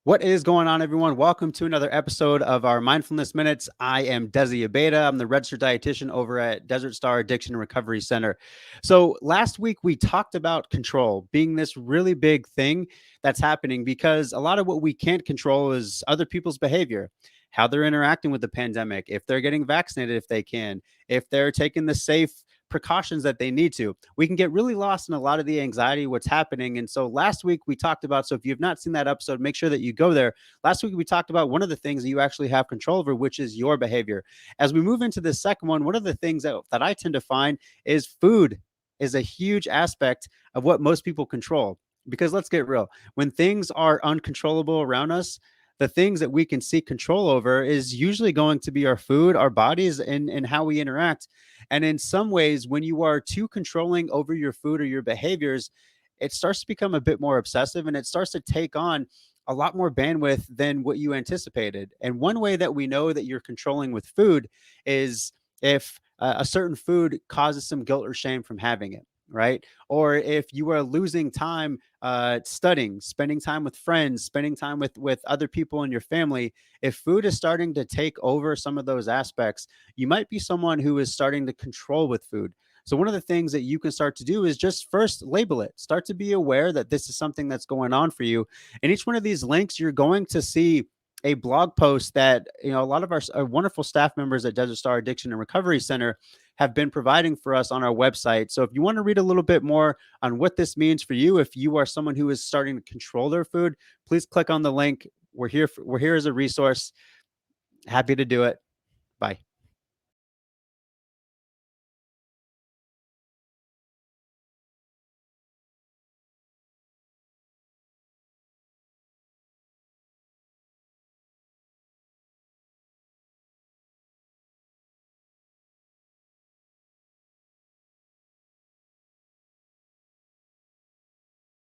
What is going on, everyone? Welcome to another episode of our Mindfulness Minutes. I am Desi Abeda. I'm the registered dietitian over at Desert Star Addiction and Recovery Center. So, last week we talked about control being this really big thing that's happening because a lot of what we can't control is other people's behavior, how they're interacting with the pandemic, if they're getting vaccinated, if they can, if they're taking the safe precautions that they need to. We can get really lost in a lot of the anxiety, what's happening. And so last week we talked about, so if you've not seen that episode, make sure that you go there. Last week we talked about one of the things that you actually have control over, which is your behavior. As we move into the second one of the things that I tend to find is food is a huge aspect of what most people control. Because let's get real, when things are uncontrollable around us, the things that we can seek control over is usually going to be our food, our bodies, and how we interact. And in some ways, when you are too controlling over your food or your behaviors, it starts to become a bit more obsessive and it starts to take on a lot more bandwidth than what you anticipated. And one way that we know that you're controlling with food is if a certain food causes some guilt or shame from having it, right? Or if you are losing time studying, spending time with friends, spending time with other people in your family, if food is starting to take over some of those aspects, you might be someone who is starting to control with food. So one of the things that you can start to do is just first label it. Start to be aware that this is something that's going on for you. And each one of these links, you're going to see a blog post that a lot of our wonderful staff members at Desert Star Addiction and Recovery Center have been providing for us on our website. So if you want to read a little bit more on what this means for you, if you are someone who is starting to control their food, please click on the link. We're here as a resource. Happy to do it. Bye.